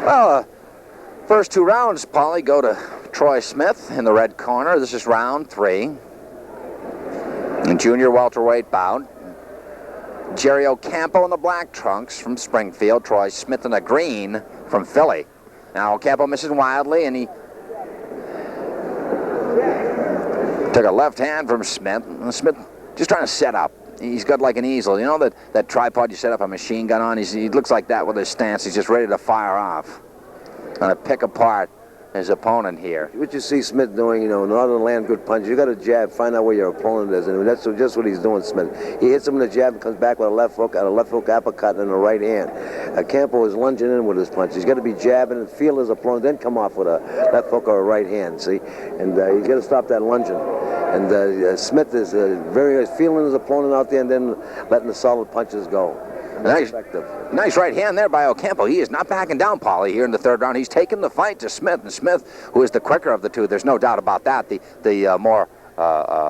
Well, first two rounds, Paulie, go to Troy Smith in the red corner. This is round 3. In junior welterweight bout. Jerry Ocampo in the black trunks from Springfield. Troy Smith in the green from Philly. Now Ocampo misses wildly, and he took a left hand from Smith. Smith just trying to set up. He's got like an easel. You know that tripod you set up a machine gun on? He looks like that with his stance. He's just ready to fire off. Going to pick apart his opponent here. What you see Smith doing, not to land good punches. You got to jab, find out where your opponent is, and that's just what he's doing, Smith. He hits him with a jab and comes back with a left hook, uppercut, and a right hand. Campo is lunging in with his punch. He's got to be jabbing and feel his opponent, then come off with a left hook or a right hand, see? And he's got to stop that lunging. And Smith is very feeling his opponent out there and then letting the solid punches go. Nice right hand there by Ocampo. He is not backing down, Paulie, here in the third round. He's taking the fight to Smith, and Smith, who is the quicker of the two, there's no doubt about that, the more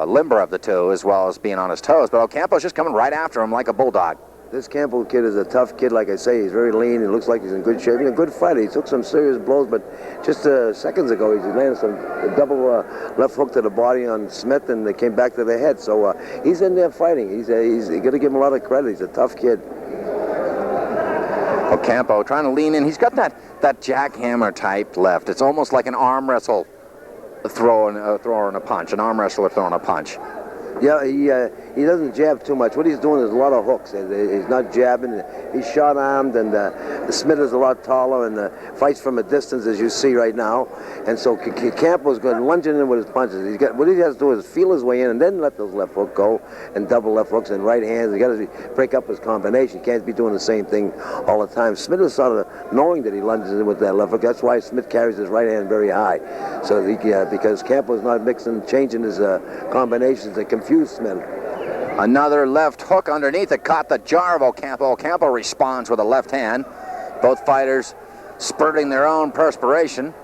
limber of the two, as well as being on his toes. But Ocampo's just coming right after him like a bulldog. This Campo kid is a tough kid, like I say. He's very lean. He looks like he's in good shape. He's a good fighter. He took some serious blows, but just seconds ago, he landed a double left hook to the body on Smith, and they came back to the head. So he's in there fighting. He's got to give him a lot of credit. He's a tough kid. Ocampo trying to lean in. He's got that jackhammer type left. It's almost like an arm wrestle throwing a punch, an arm wrestler throwing a punch. Yeah, he doesn't jab too much. What he's doing is a lot of hooks. He's not jabbing. He's short-armed, and Smith is a lot taller and fights from a distance, as you see right now. And so Campo's good, lunging in with his punches. What he has to do is feel his way in and then let those left hook go, and double left hooks and right hands. He got to break up his combination. He can't be doing the same thing all the time. Smith is sort of knowing that he lunges in with that left hook. That's why Smith carries his right hand very high. So because Campo's not changing his combinations and confuse Smith. Another left hook underneath it caught the jar of Ocampo. Ocampo responds with a left hand. Both fighters spurting their own perspiration.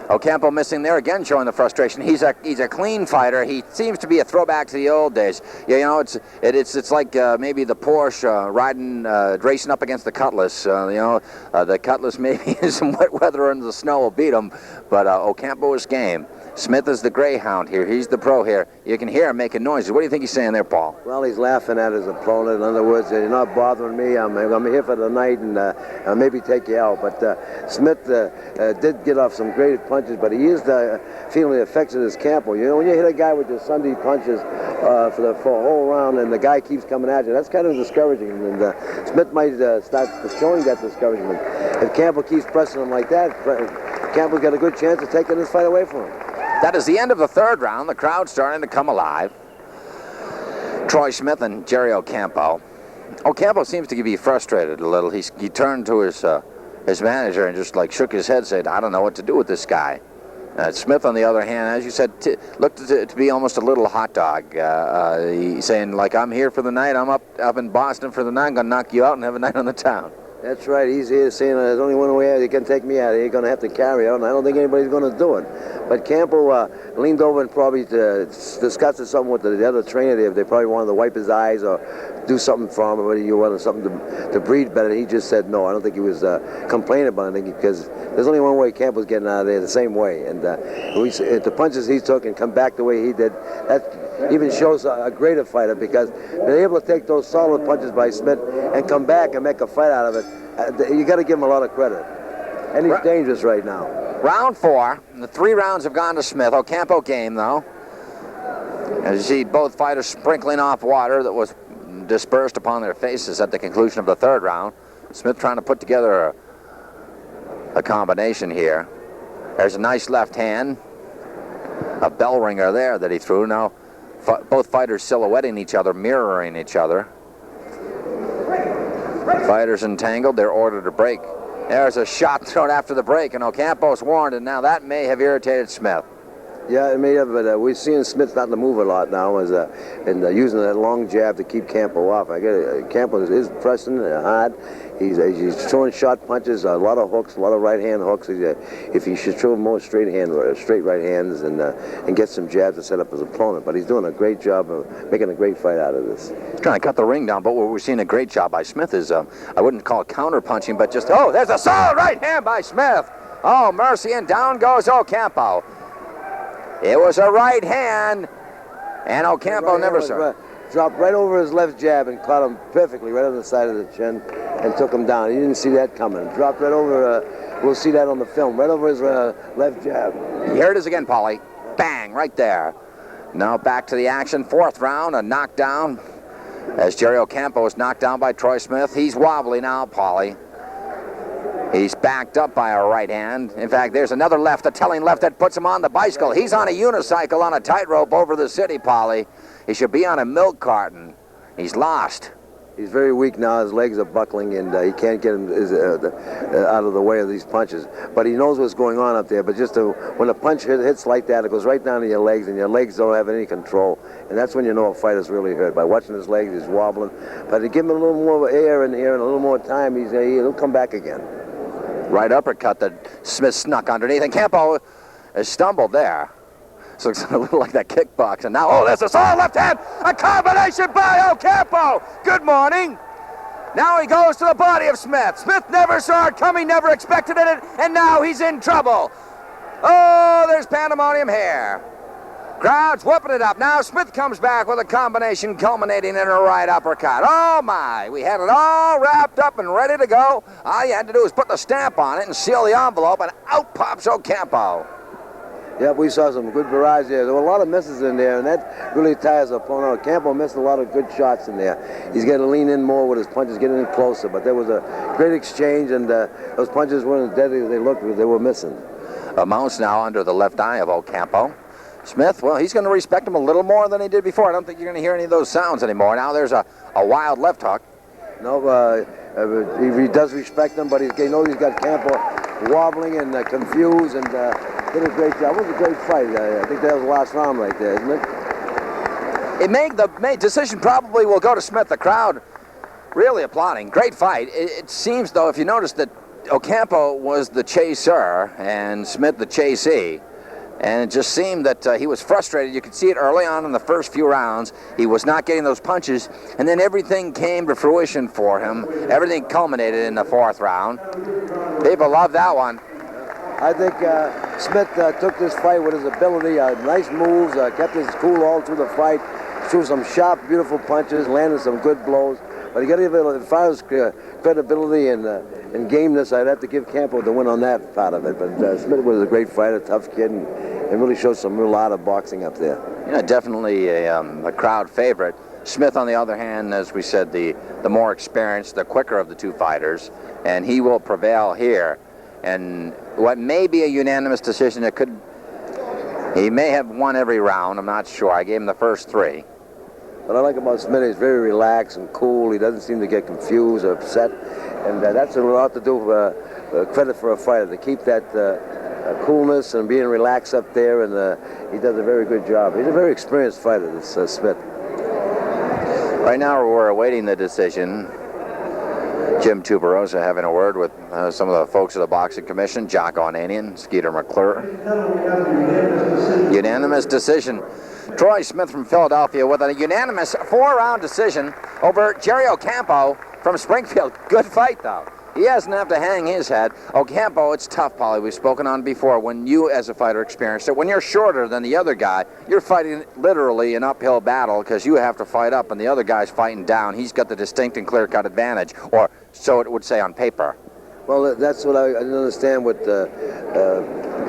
Ocampo missing there again, showing the frustration. He's a clean fighter. He seems to be a throwback to the old days. It's like maybe the Porsche racing up against the Cutlass. The Cutlass maybe in some wet weather and the snow will beat him, but Ocampo is game. Smith is the greyhound here. He's the pro here. You can hear him making noises. What do you think he's saying there, Paul? Well, he's laughing at his opponent. In other words, you're not bothering me. I'm here for the night, and I'll maybe take you out. But Smith did get off some great punches, but he is feeling the effects of this Campo. When you hit a guy with your Sunday punches for a whole round, and the guy keeps coming at you, that's kind of discouraging. And Smith might start showing that discouragement. If Campo keeps pressing him like that, Campo's got a good chance of taking this fight away from him. That is the end of the third round. The crowd's starting to come alive. Troy Smith and Jerry Ocampo. Ocampo seems to be frustrated a little. He turned to his manager and just shook his head, said, "I don't know what to do with this guy." Smith, on the other hand, as you said, looked to be almost a little hot dog. He's saying, "I'm here for the night. I'm up in Boston for the night. I'm going to knock you out and have a night on the town." That's right. He's here saying there's only one way he can take me out. He's going to have to carry out, and I don't think anybody's going to do it. But Campo leaned over and probably discussed something with the other trainer. They probably wanted to wipe his eyes or do something for him, or whether you wanted something to breathe better. He just said no. I don't think he was complaining about anything, because there's only one way Campo's getting out of there, the same way. And the punches he took and come back the way he did, that even shows a greater fighter, because they're able to take those solid punches by Smith and come back and make a fight out of it. You got to give him a lot of credit. And he's dangerous right now. Round 4. The 3 rounds have gone to Smith. Ocampo game, though. As you see, both fighters sprinkling off water that was dispersed upon their faces at the conclusion of the third round. Smith trying to put together a combination here. There's a nice left hand. A bell ringer there that he threw. Now, both fighters silhouetting each other, mirroring each other. Fighters entangled. They're ordered to break. There's a shot thrown after the break, and Ocampo's warned, and now that may have irritated Smith. Yeah, it may have, but we're seeing Smith starting to move a lot now, and using that long jab to keep Campo off. Campo is pressing hard. He's throwing short punches, a lot of hooks, a lot of right-hand hooks. If he should throw more straight right hands and get some jabs to set up his opponent. But he's doing a great job of making a great fight out of this. He's trying to cut the ring down, but what we're seeing a great job by Smith is, I wouldn't call it counter-punching, but just, oh, there's a solid right hand by Smith. Oh, mercy, and down goes Ocampo. It was a right hand, and Ocampo never saw it. Dropped right over his left jab and caught him perfectly right on the side of the chin and took him down. He didn't see that coming. Dropped right over, we'll see that on the film, right over his left jab. Here it is again, Paulie. Bang, right there. Now back to the action. Fourth round, a knockdown. As Jerry Ocampo is knocked down by Troy Smith. He's wobbly now, Paulie. He's backed up by a right hand. In fact, there's another left, a telling left that puts him on the bicycle. He's on a unicycle on a tightrope over the city, Paulie. He should be on a milk carton. He's lost. He's very weak now. His legs are buckling, and he can't get him out of the way of these punches. But he knows what's going on up there. But just when a punch hits like that, it goes right down to your legs, and your legs don't have any control. And that's when you know a fighter's really hurt. By watching his legs, he's wobbling. But to give him a little more air in here and a little more time, he'll come back again. Right uppercut that Smith snuck underneath, and Campo has stumbled there. So it's a little like that kickboxing. Now, oh, there's a solid left hand, a combination by Ocampo. Good morning. Now he goes to the body of Smith. Smith never saw it coming, never expected it, and now he's in trouble. Oh, there's pandemonium here. Crowd's whooping it up. Now Smith comes back with a combination culminating in a right uppercut. Oh, my. We had it all wrapped up and ready to go. All you had to do was put the stamp on it and seal the envelope, and out pops Ocampo. Yep, we saw some good barrage there. There were a lot of misses in there, and that really tires the opponent. Campo missed a lot of good shots in there. He's got to lean in more with his punches, getting in closer. But there was a great exchange, and those punches weren't as deadly as they looked. They were missing. Mounts now under the left eye of Ocampo. Smith, well, he's going to respect him a little more than he did before. I don't think you're going to hear any of those sounds anymore. Now there's a wild left hook. No, he does respect him, but he knows he's got Campo wobbling and confused, and did a great job. It was a great fight. I think that was the last round right there, isn't it? The decision probably will go to Smith. The crowd really applauding. Great fight. It seems, though, if you notice that Ocampo was the chaser and Smith the chasee. And it just seemed that he was frustrated. You could see it early on in the first few rounds. He was not getting those punches, and then everything came to fruition for him. Everything culminated in the fourth round. People love that one. I think Smith took this fight with his ability, nice moves, kept his cool all through the fight, threw some sharp, beautiful punches, landed some good blows. But you got to give it, as far as credibility and gameness, I'd have to give Campo the win on that part of it. But Smith was a great fighter, tough kid, and really showed some real lot of boxing up there. Yeah, definitely a crowd favorite. Smith, on the other hand, as we said, the more experienced, the quicker of the two fighters, and he will prevail here. And what may be a unanimous decision, he may have won every round, I'm not sure. I gave him the first three. What I like about Smith, he's very relaxed and cool. He doesn't seem to get confused or upset. And that's a lot to do credit for a fighter, to keep that coolness and being relaxed up there. And he does a very good job. He's a very experienced fighter, this Smith. Right now we're awaiting the decision. Jim Tuberosa having a word with some of the folks of the Boxing Commission, Jocko Ananian, Skeeter McClure. Unanimous decision. Troy Smith from Philadelphia with a unanimous 4-round decision over Jerry Ocampo from Springfield. Good fight, though. He doesn't have to hang his head. Ocampo, it's tough, Paulie. We've spoken on before. When you, as a fighter, experienced it, when you're shorter than the other guy, you're fighting literally an uphill battle because you have to fight up and the other guy's fighting down. He's got the distinct and clear-cut advantage, or so it would say on paper. Well, that's what I didn't understand what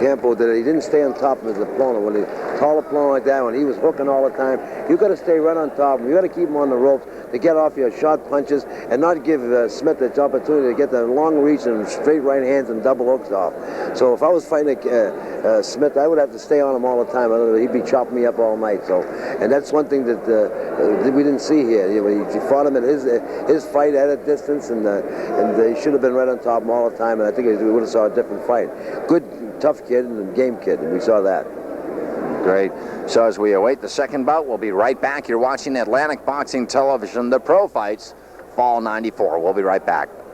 Campo did. He didn't stay on top of his opponent. When he tall opponent like that, when he was hooking all the time, you got to stay right on top of him. You got to keep him on the ropes to get off your short punches and not give Smith the opportunity to get the long reach and straight right hands and double hooks off. So if I was fighting Smith, I would have to stay on him all the time. He'd be chopping me up all night. So, and that's one thing that we didn't see here. He fought him at his fight at a distance, and he should have been right on top of him all the time. And I think we would have saw a different fight. Good, tough kid and game kid, and we saw that. Great. So as we await the second bout, we'll be right back. You're watching Atlantic Boxing Television, the Pro Fights, Fall '94. We'll be right back.